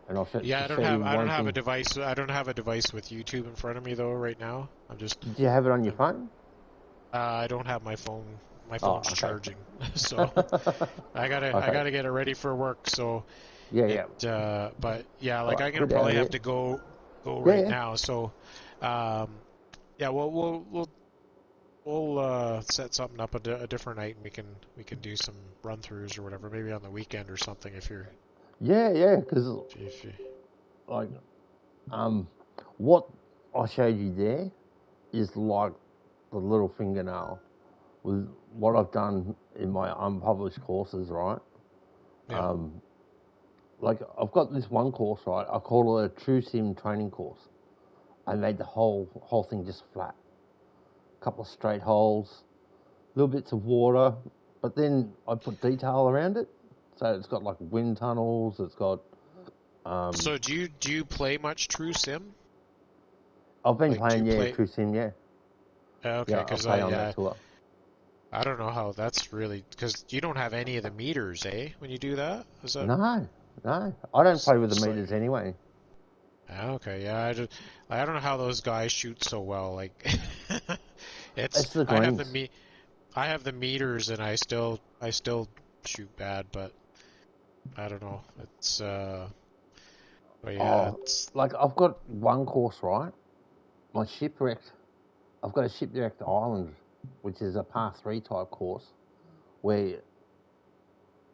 and I'll Yeah, just show you I don't one have a thing. device. I don't have a device with YouTube in front of me though right now. Did you have it on your I'm, phone? I don't have my phone. My Oh, phone's okay. charging, so I Okay. gotta get it ready for work. So Yeah, it, yeah. but yeah, All like right, I'm gonna good probably idea. have to go Yeah, right yeah. now. So, um, yeah, we'll set something up a different night, and we can do some run throughs or whatever, maybe on the weekend or something if you're Yeah, yeah, because if you. like um, what I showed you there is like the little fingernail with what I've done in my unpublished courses, right? Yeah. Um, like I've got this one course, right? I call it a true sim training course. I made the whole thing just flat, a couple of straight holes, little bits of water, but then I put detail around it. So it's got like wind tunnels. It's got um, So do you play much True Sim? I've been Like, do playing, you yeah, play? true sim, yeah, Okay, yeah. I because play on that yeah, tour. I don't know how that's really because you don't have any of the meters, eh? When you do that, is that No, no, I don't play with the it's like meters anyway. okay? Yeah, I don't know how those guys shoot so well. Like, it's It's the greens. I have the meters and I still shoot bad, but I don't know. It's but yeah, Oh, it's like I've got one course, right? My shipwrecked. I've got a shipwrecked island, which is a par three type course where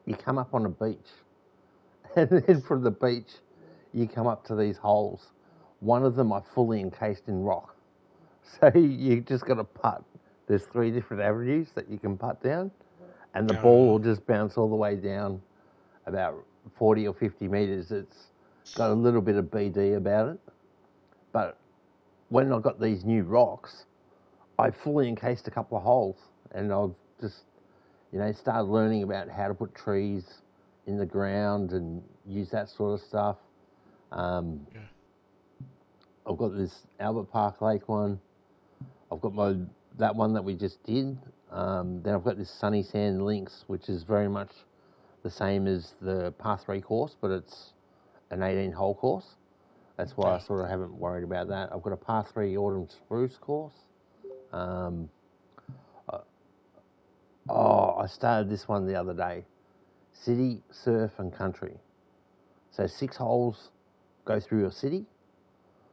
you come up on a beach, and then from the beach you come up to these holes. One of them are fully encased in rock, so you just got to putt. There's three different avenues that you can putt down, and the ball will just bounce all the way down about 40 or 50 meters. It's got a little bit of BD about it, but when I got these new rocks, I fully encased a couple of holes, and I've just, started learning about how to put trees in the ground and use that sort of stuff. Um, yeah. I've got this Albert Park Lake one. I've got that one that we just did. Then I've got this Sunny Sand Links, which is very much the same as the par three course, but it's an 18 hole course. That's why I Yeah. sort of haven't worried about that. I've got a par three autumn spruce course. Um, uh, I started this one the other day. City, surf, and country. So 6 holes go through your city.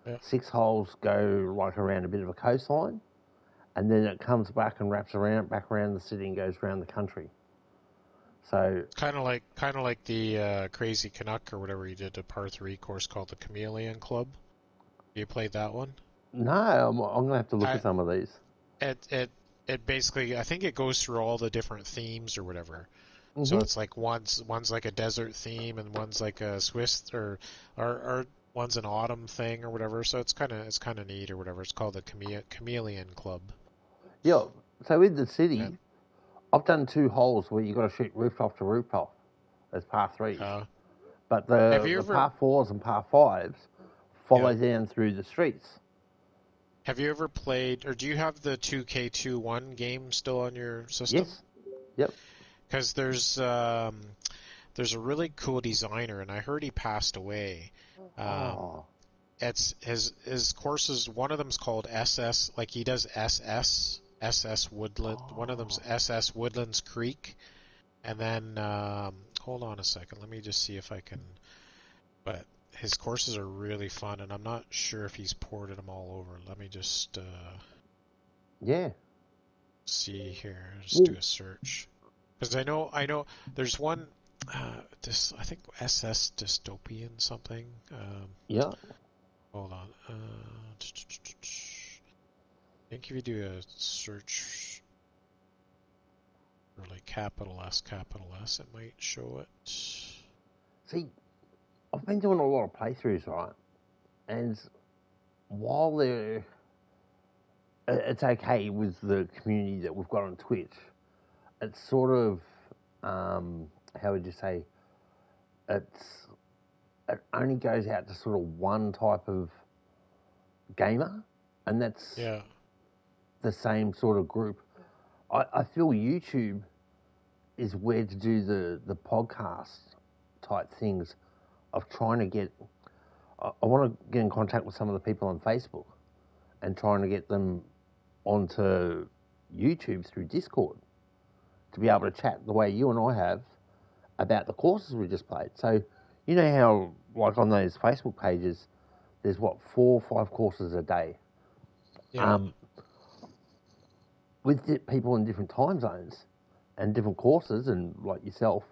Yeah. 6 holes go like around a bit of a coastline, and then it comes back and wraps around back around the city and goes around the country. So Kind of like the Crazy Canuck or whatever you did, a par three course called the Chameleon Club. You played that one? no, I'm gonna have to look I at some of these. it it it basically I think it goes through all the different themes or whatever. So Mhm. it's like one's like a desert theme and one's like a Swiss or one's an autumn thing or whatever. So it's kind of neat or whatever. It's called the Chameleon Club. Yeah. So in the Yeah. city, I've done 2 holes where you got to shoot rooftop to rooftop as par threes, Uh, but have the you the ever par fours and par fives yeah follow down through the streets. have you ever played or do you have the 2K21 game still on your system? Yes. Yep. Because there's a really cool designer and I heard he passed away. Um, Oh. it's his courses. One of them's called SS, like he does SS Woodland. One of them's Oh. SS Woodlands Creek, and then hold on a second. Let me just see if I can. But his courses are really fun, and I'm not sure if he's ported them all over. Let me just Yeah. see here. Just do Well. a search because I know there's one. This I think SS Dystopian something. Yeah. Hold on. I think if you do a search for like capital S, it might show it. See, I've been doing a lot of playthroughs, right? And while it's okay with the community that we've got on Twitch, it's sort of, um, how would you say, it's it only goes out to sort of one type of gamer, and that's Yeah, the same sort of group. I feel YouTube is where to do the podcast type things of trying to get. I want to get in contact with some of the people on Facebook and trying to get them onto YouTube through Discord to be able to chat the way you and I have about the courses we just played. So, you know how, like on those Facebook pages, there's what, 4 or 5 courses a day. Yeah. With people in different time zones and different courses, and like yourself,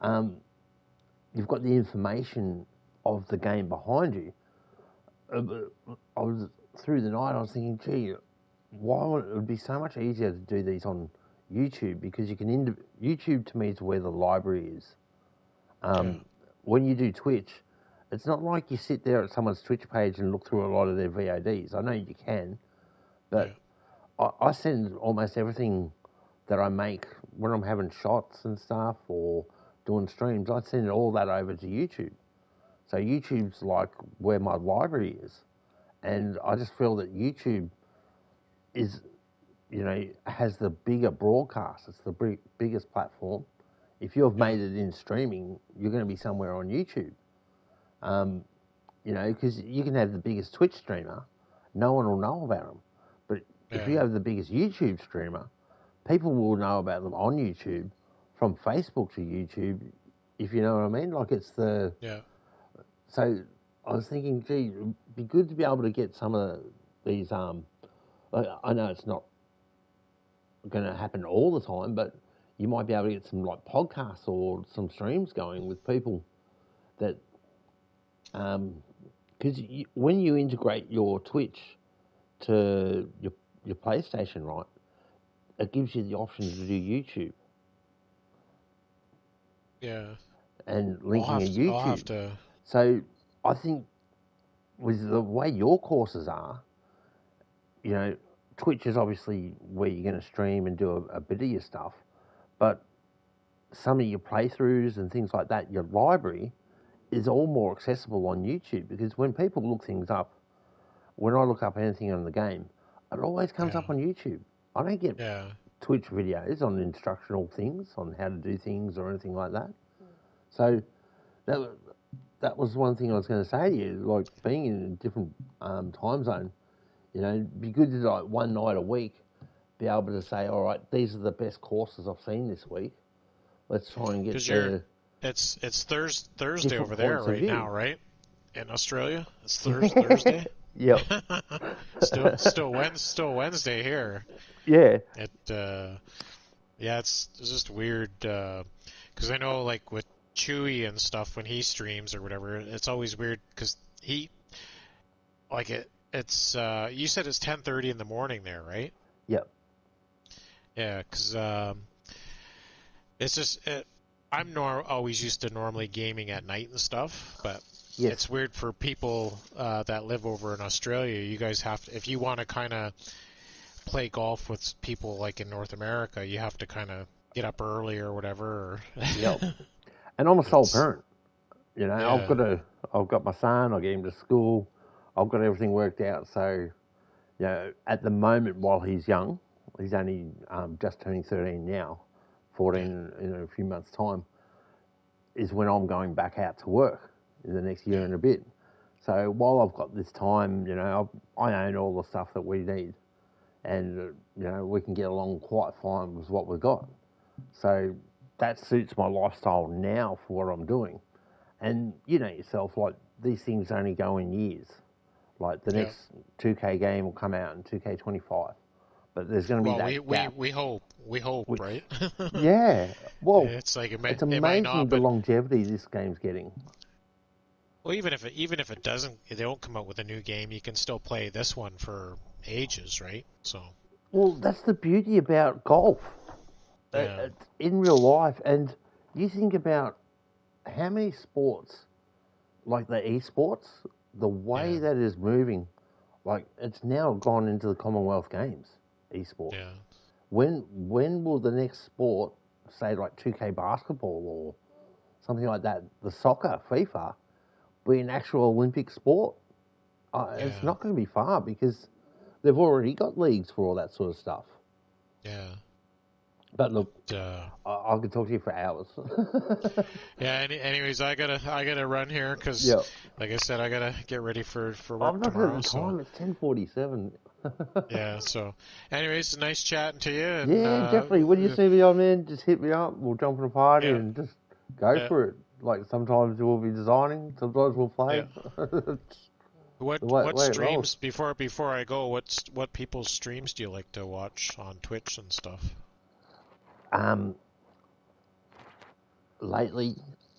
you've got the information of the game behind you. I was through the night. I was thinking, gee, why would it would be so much easier to do these on YouTube, because you can YouTube to me is where the library is. When you do Twitch, it's not like you sit there at someone's Twitch page and look through a lot of their VODs. I know you can, but I send almost everything that I make when I'm having shots and stuff or doing streams. I send all that over to YouTube. So YouTube's like where my library is, and I just feel that YouTube is, has the bigger broadcast. It's the biggest platform. If you've made it in streaming, you're going to be somewhere on YouTube. Because you can have the biggest Twitch streamer, no one will know about them. But if you have the biggest YouTube streamer, people will know about them on YouTube, from Facebook to YouTube, if you know what I mean. Like it's the... Yeah. So I was thinking, gee, it'd be good to be able to get some of these... I know it's not going to happen all the time, but you might be able to get some like podcasts or some streams going with people that... Because when you integrate your Twitch to your PlayStation, right, it gives you the option to do YouTube. Yeah. And linking YouTube. I'll have to... So I think with the way your courses are, Twitch is obviously where you're going to stream and do a bit of your stuff, but some of your playthroughs and things like that, your library, is all more accessible on YouTube, because when people look things up, when I look up anything on the game, it always comes up on YouTube. I don't get Twitch videos on instructional things, on how to do things or anything like that. So that was one thing I was going to say to you, like being in a different time zone, it'd be good to, like, one night a week, be able to say, all right, these are the best courses I've seen this week. Let's try and get the... It's Thursday over there right now, right? In Australia, it's Thursday. Yep. still Wednesday here. Yeah. It's just weird because I know, like, with Chewy and stuff, when he streams or whatever, it's always weird because he, like, it's you said it's 10:30 in the morning there, right? Yep. Yeah, because it's just I'm always used to normally gaming at night and stuff, but it's weird for people that live over in Australia. You guys have to, if you want to kind of play golf with people like in North America, you have to kind of get up early or whatever. Yep. And I'm a sole parent. I've got my son. I get him to school. I've got everything worked out. So, at the moment, while he's young, he's only just turning 13 now, 14 in a few months' time, is when I'm going back out to work in the next year and a bit. So while I've got this time, I own all the stuff that we need, and we can get along quite fine with what we've got. So that suits my lifestyle now for what I'm doing. And you know yourself, like, these things only go in years. Like the next 2K game will come out in 2K25. But there's going to be that gap. We hope, right? Yeah. Well, it's like it's amazing the longevity this game's getting. Well, even if it doesn't, they don't come out with a new game, you can still play this one for ages, right? So. Well, that's the beauty about golf. In real life, and you think about how many sports, like the esports, the way that is moving, like it's now gone into the Commonwealth Games, esports. Yeah. When will the next sport, say like 2K basketball or something like that, the soccer, FIFA, be an actual Olympic sport? It's not going to be far, because they've already got leagues for all that sort of stuff. Yeah. But look, Uh, I could talk to you for hours. yeah. Anyways, I gotta run here because, Yeah. like I said, I gotta get ready for I'm work not at tomorrow. the So time. It's 10:47. yeah. So, anyways, nice chatting to you, and Yeah, definitely. When you see me on there, just hit me up. We'll jump in a party yeah, and just go yeah, for it. Like sometimes we'll be designing, sometimes we'll yeah. play. It's What the what way it rolls. streams before I go? What people's streams do you like to watch on Twitch and stuff? Um, lately,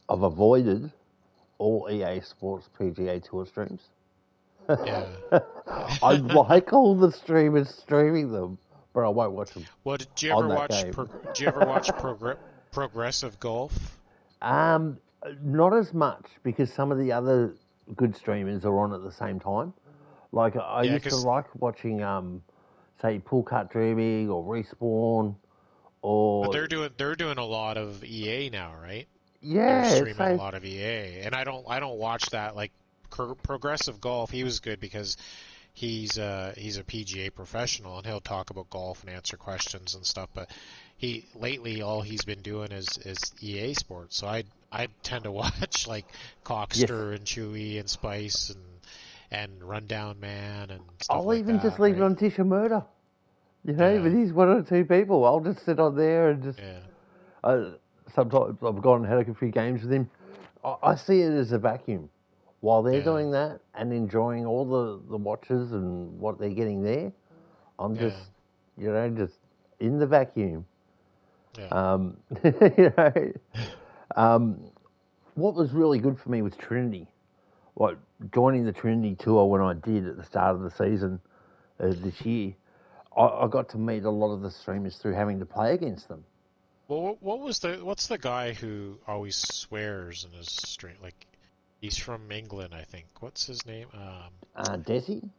I've avoided all EA Sports PGA Tour streams. Yeah. I like all the streamers streaming them, but I won't watch them What did you on ever that watch? game. Do you ever watch progressive golf? Um, Not as much because some of the other good streamers are on at the same time. Like I Yeah, used to because like watching, say, Pool Cut Dreaming or Respawn, but or they're doing a lot of EA now, right? They're yeah, streaming a say lot of EA, and I don't watch that. Like progressive golf, he was good because he's a PGA professional and he'll talk about golf and answer questions and stuff. But he lately all he's been doing is EA Sports. So I tend to watch like yes. Cockster and Chewy and Spice and Rundown Man and stuff I'll like even just that, leave it right? on Tisha Murder. You know, if Yeah, it is one or two people, I'll just sit on there and just. yeah, Uh, Sometimes I've gone and had a few games with him. I see it as a vacuum. While they're yeah, doing that and enjoying all the watches and what they're getting there, I'm just, yeah, just in the vacuum. yeah, Um, you know, um, what was really good for me was Trinity. Like joining the Trinity tour when I did at the start of the season this year, I got to meet a lot of the streamers through having to play against them. Well, what's the guy who always swears in his stream? Like, he's from England, I think. What's his name? Desi,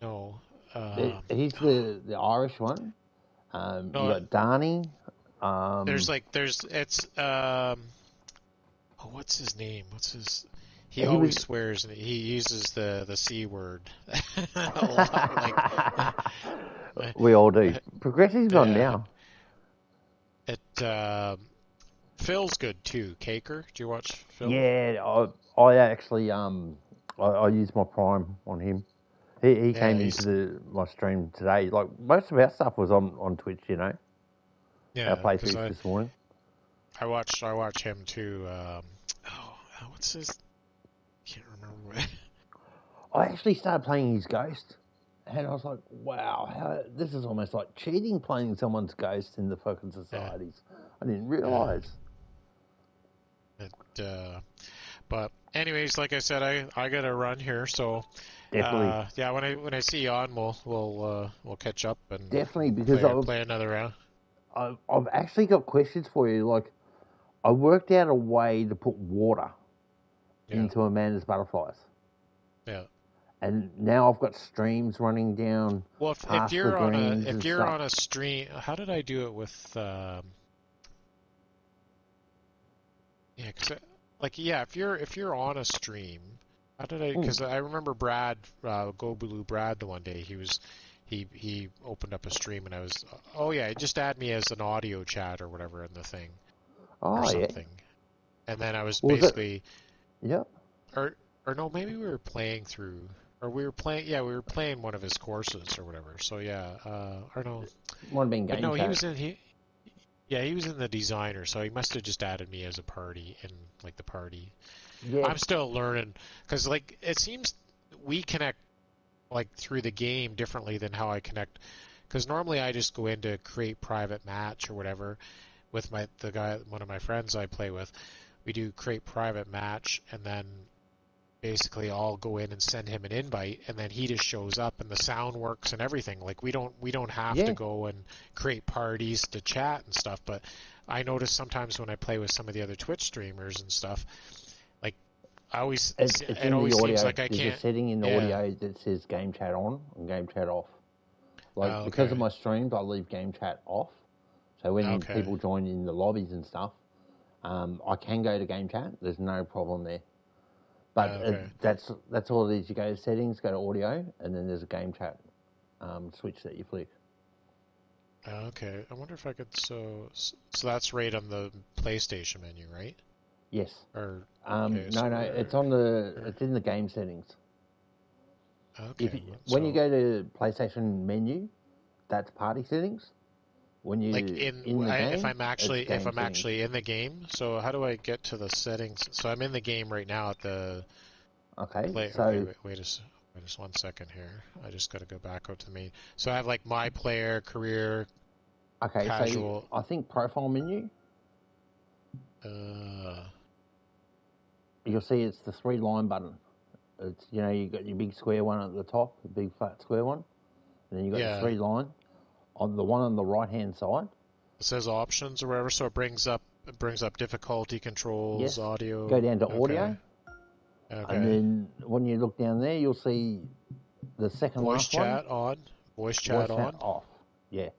No, um, he's the Irish one. You no. got Darnie. There's Um, like there's it's oh, what's his name? What's his? He he was. always swears and he uses the c word a lot. Like, We all do. Progressive's on yeah, now. it Phil's good too. Caker, do you watch Phil? Yeah, I actually I used my Prime on him. He Yeah, came into my stream today. Like most of our stuff was on Twitch, our yeah, because playthroughs this morning. I watch him too. Oh, what's his? Can't remember. I actually started playing his Ghost, and I was like, wow, this is almost like cheating playing someone's Ghost in the fucking Yeah, societies. I didn't yeah. realise. It, but anyways, like I said, I gotta run here. So Definitely, yeah, when I see you on, we'll catch up and definitely, because play another round. I've actually got questions for you. Like, I worked out a way to put water Yeah, into Amanda's butterflies. yeah. And now I've got streams running down Well, if past the you're on greens and stuff. a stream, how did I do it with yeah, if you're on a stream, how did I? Mm. Because I remember Brad, Go Blue Brad, the one day he opened up a stream and I was, oh yeah, just add me as an audio chat or whatever in the thing or Oh, yeah. something, and then I was What was it? basically, Yeah. or no, maybe we were playing through. Or we were playing one of his courses or whatever. So yeah, or no, Might have been but game no, chat. he was in the designer, so he must have just added me as a party in like the party. Yeah. I'm still learning because like it seems we connect like through the game differently than how I connect. Because normally I just go in to create private match or whatever with the guy, one of my friends I play with. We do create private match, and then basically I'll go in and send him an invite, and then he just shows up and the sound works and everything. Like we don't have to Yeah. go and create parties to chat and stuff. But I notice sometimes when I play with some of the other Twitch streamers and stuff, like It's it in the always seems audio. like I There's a can't. setting in the Yeah. audio that says game chat on and game chat off. Like, Oh, because of okay. my streams, I leave game chat off. So when Okay. people join in the lobbies and stuff, I can go to game chat. There's no problem there. But Okay. that's all it is. You go to settings, go to audio, and then there's a game chat switch that you flick. Okay, I wonder if I could. So that's right on the PlayStation menu, right? Yes. Or okay, so No, it's in the game settings. If okay, you, when you so go to PlayStation menu, that's party settings. When like you in the if game, I'm it's actually game settings. in the game, so how do I get to the settings? So I'm in the game right now at the Okay, play. Okay, so wait just 1 second here. I just got to go back out to the main. So I have like my player, career, so casual. I think profile menu. Uh, You'll see it's the three line button. It's you got your big square one at the top, the big flat square one, and then you got the yeah, three line on the one on the right hand side. it says options or whatever, so it brings up difficulty controls, Yes, go audio. down to Okay, audio, and okay. then when you look down there, you'll see the second Voice last one, chat on. Voice chat voice chat on. off. Yeah,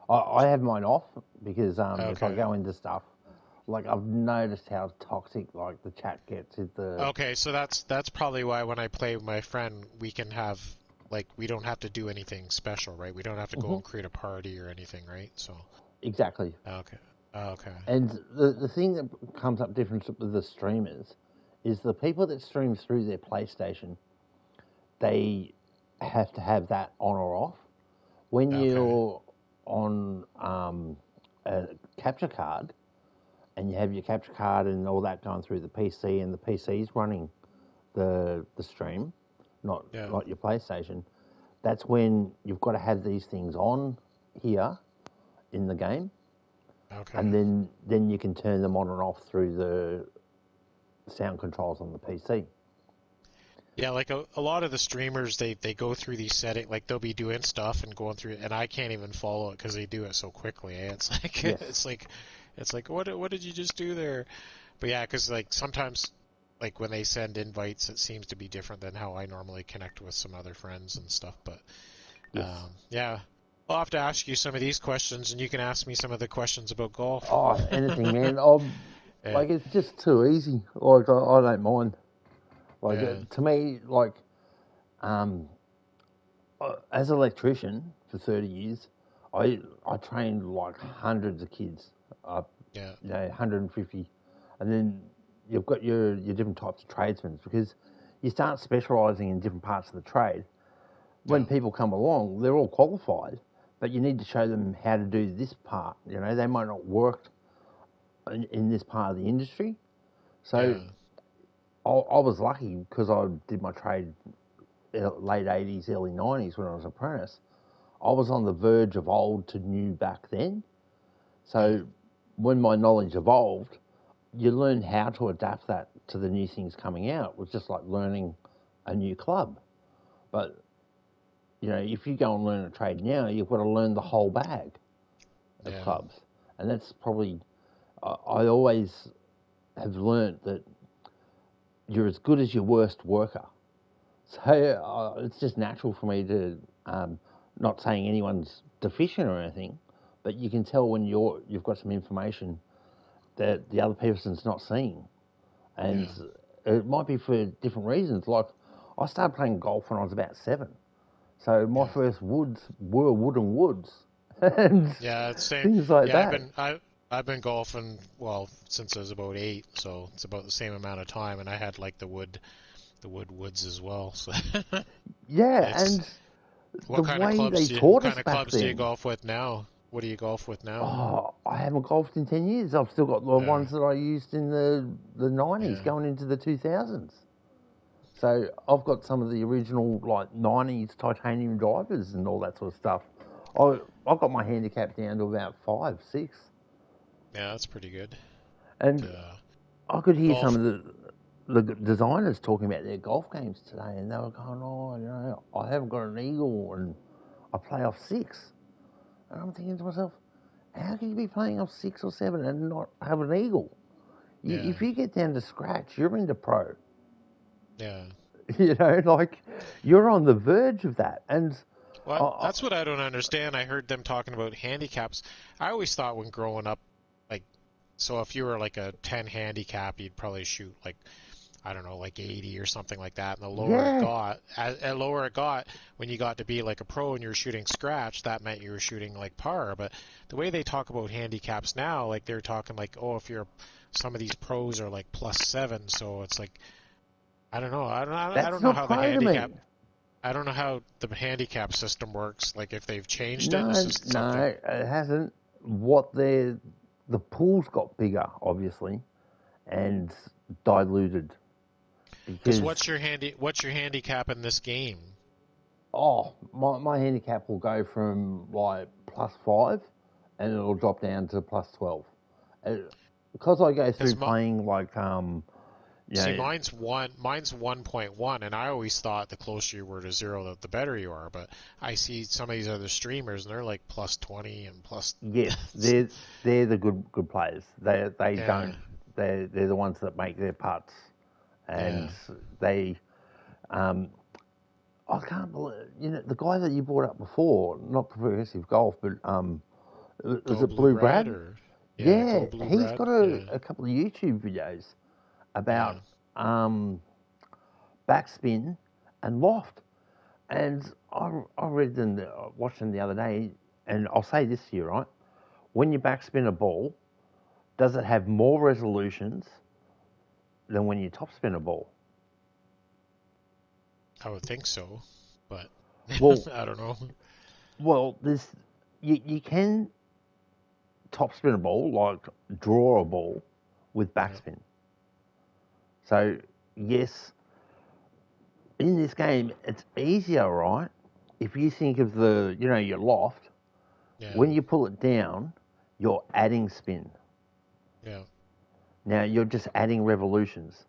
I have mine off because if I Okay. go into stuff, like I've noticed how toxic like the chat gets with the. Okay, so that's probably why when I play with my friend, we can have like we don't have to do anything special, right? We don't have to go Mhm. and create a party or anything, right? So Exactly. okay, okay, And the thing that comes up different with the streamers is the people that stream through their PlayStation, they have to have that on or off. When okay, you're on a capture card and you have your capture card and all that going through the PC and the PC's running the stream, yeah, not your PlayStation, that's when you've got to have these things on here in the game, okay. and then you can turn them on and off through the sound controls on the PC. Yeah, like a lot of the streamers, they go through these settings, like they'll be doing stuff and going through, and I can't even follow it because they do it so quickly. Eh? It's like Yes. it's like what did you just do there? But yeah, because like sometimes like when they send invites, it seems to be different than how I normally connect with some other friends and stuff. But Yes. yeah, I'll have to ask you some of these questions, and you can ask me some of the questions about golf. Oh, anything, man. I'm Yeah, like it's just too easy. Like I don't mind. Like yeah, to me, like um, as an electrician for 30 years, I trained like hundreds of kids, yeah, 150, and then you've got your different types of tradesmen because you start specialising in different parts of the trade. When yeah, people come along, they're all qualified, but you need to show them how to do this part. They might not work in this part of the industry. So yeah, I was lucky because I did my trade late 80s, early 90s when I was an apprentice. I was on the verge of old to new back then. yeah, So when my knowledge evolved, you learn how to adapt that to the new things coming out. It was just like learning a new club. But, if you go and learn a trade now, you've got to learn the whole bag of yeah. clubs. And that's probably, I always have learnt that you're as good as your worst worker. So it's just natural for me to, not saying anyone's deficient or anything, but you can tell when you've got some information that the other person's not seeing, and Yeah. it might be for different reasons. Like I started playing golf when I was about 7, so my Yeah. first woods were wooden woods, and Yeah, it's same. things like Yeah, that. I've been golfing well since I was about 8, so it's about the same amount of time, and I had like the woods as well. So Yeah, it's and the way they what taught us kind of back clubs do you then. golf with now? What do you golf with now? Oh, I haven't golfed in 10 years. I've still got the Yeah, ones that I used in the 90s yeah, going into the 2000s. So I've got some of the original like 90s titanium drivers and all that sort of stuff. I got my handicap down to about 5, 6. yeah. That's pretty good. And Uh, I could hear some golf. of the designers talking about their golf games today, and they were going, "Oh, I haven't got an eagle, and I play off 6." And I'm thinking to myself, how can you be playing off 6 or 7 and not have an eagle? Yeah, If you get down to scratch, you're into pro. yeah. Like you're on the verge of that. And Well, I, that's what I don't understand. I heard them talking about handicaps. I always thought when growing up, like, so if you were like a 10 handicap, you'd probably shoot like I don't know, like 80 or something like that. And the lower it Yeah, got, at lower it got, when you got to be like a pro and you were shooting scratch, that meant you were shooting like par. But the way they talk about handicaps now, like they're talking like, oh, if you're, some of these pros are like +7, so it's like, I don't know. I that's don't know not how the pro to me. handicap. I don't know how the handicap system works. Like if they've changed it, it's No, just no, something. it hasn't. What the pool's got bigger, obviously, and diluted Because because what's your handicap in this game? my handicap will go from like +5, and it'll drop down to +12. Because I go through Because playing like you see, know, mine's 1.1, and I always thought the closer you were to zero, the better you are. But I see some of these other streamers, and they're like +20 and plus. yes, they're the good players. They Yeah, don't they're the ones that make their putts, yeah. and they um, I can't believe the guy that you brought up before, not progressive golf, but was Go it blue Blue Brad Brad? or yeah, Yeah, go blue he's Brad. got Yeah, a couple of YouTube videos yeah. about backspin and loft, and I read them, watched them the other day, and I'll say this to you, right? When you backspin a ball, does it have more resolutions than when you topspin a ball? I would think so, but Well, I don't know. there's you can topspin a ball, like draw a ball with Yeah, backspin. So yes, in this game, it's easier, right? If you think of your loft, yeah, when you pull it down, you're adding spin. yeah, Now you're just adding revolutions.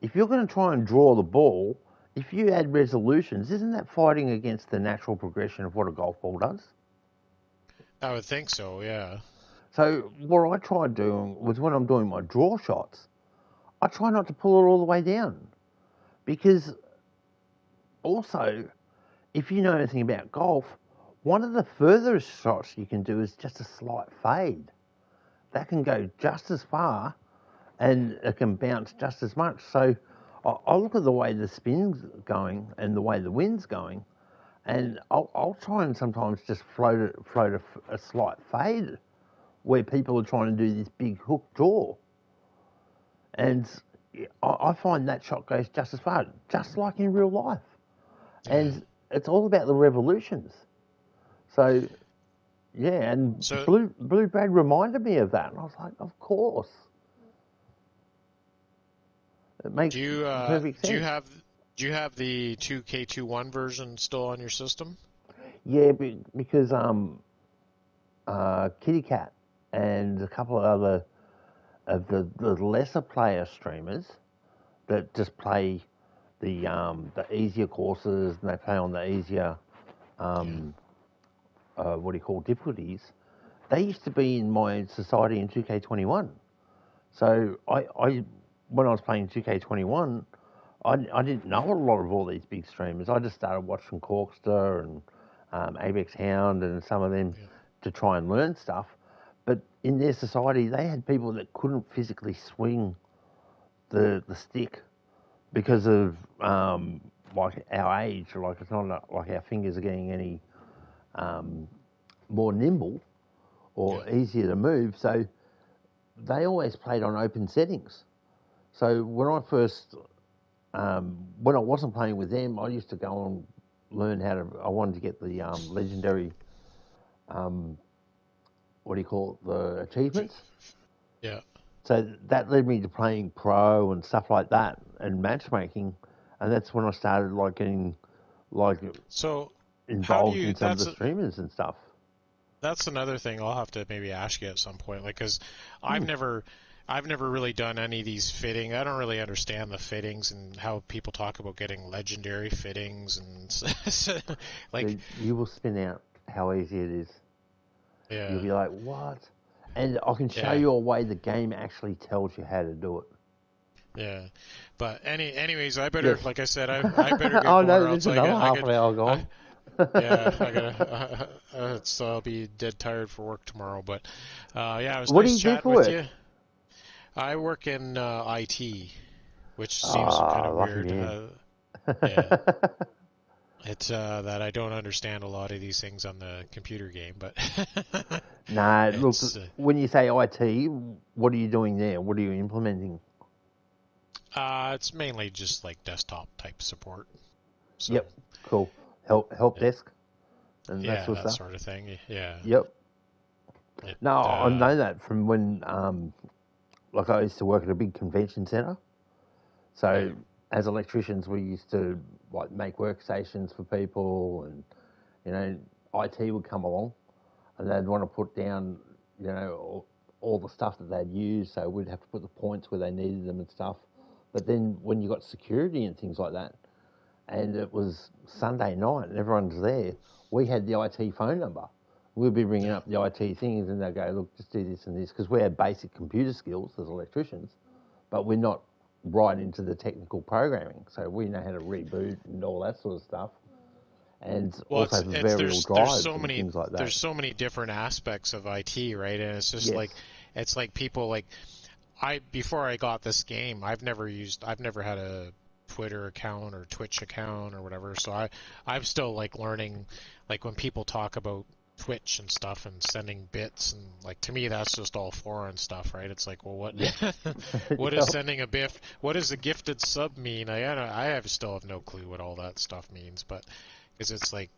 If you're going to try and draw the ball, if you add resolutions, isn't that fighting against the natural progression of what a golf ball does? I would think so. Yeah, So what I tried doing was when I'm doing my draw shots, I try not to pull it all the way down because also, if you know anything about golf, one of the furthest shots you can do is just a slight fade. That can go just as far and it can bounce just as much. So I look at the way the spin's going and the way the wind's going, and I'll try and sometimes just float a slight fade where people are trying to do this big hook draw. And I find that shot goes just as far, just like in real life. yeah. And it's all about the revolutions. So yeah, and So Blue Brad reminded me of that, and I was like, of course, it makes perfect do you sense. have the 2K21 version still on your system? Yeah, because Kitty Cat and a couple of other of the lesser player streamers that just play the easier courses and they play on the easier Yeah, what do you call difficulties. They used to be in my society in 2K21. So I when I was playing 2K21, I didn't know a lot of all these big streamers. I just started watching Corkster and Abex Hound and some of them yeah, to try and learn stuff. But in their society, they had people that couldn't physically swing the stick yeah, because of like our age. Like it's not like our fingers are getting any um, more nimble yeah. or easier to move. So they always played on open settings. So when I wasn't playing with them, I used to go and learn how to. I wanted to get the legendary, um, what do you call it, the F- achievements. Yeah. So that led me to playing pro and stuff like that and matchmaking, and that's when I started like getting like So how do involved you? in some of the streamers and stuff. That's another thing I'll have to maybe ask you at some point, like, because I've Hmm. never, I've never really done any of these fitting. I don't really understand the fittings and how people talk about getting legendary fittings and like, Dude, you will spin out how easy it is. You'll yeah, be like, what? And I can show yeah, you a way the game actually tells you how to do it. yeah. But anyways, I better, Yes. like I said, I better get Oh going, no, or there's else another I half get, an hour I gone. yeah, I gotta, so I'll be dead tired for work tomorrow. But yeah, it was What do nice you do chatting for with work? you. I work in IT. which seems kind Ah, of lucky weird. man. Yeah, it's that I don't understand a lot of these things on the computer game, but No, look, it's when you say IT, what are you doing there? What are you implementing? it's mainly just like desktop type support. So Yep, cool. Help yeah, desk and that yeah, sort of that stuff. sort of thing. Yeah, Yep. it No, I know that from when, like I used to work at a big convention centre. yeah, So as electricians, we used to like make workstations for people, and IT would come along, and they'd want to put down, all the stuff that they'd use. So we'd have to put the points where they needed them and stuff. But then when you got security and things like that, and it was Sunday night and everyone's there, we had the IT phone number. We'd be ringing yeah. up the IT things, and they'd go, look, just do this and this, because we had basic computer skills as electricians, but we're not right into the technical programming. So we know how to reboot and all that sort of stuff, and Well, also for it's variable there's drives so and many things like that. there's so many different aspects of IT, right? And Yes. it's like people like I before I got this game, I've never had a Twitter account or Twitch account or whatever. So I'm still like learning, like when people talk about Twitch and stuff and sending bits and like to me that's just all foreign stuff, right? It's like, well, what Yeah. what is Yep. sending a biff? What does a gifted sub mean? I have still have no clue what all that stuff means, but because it's like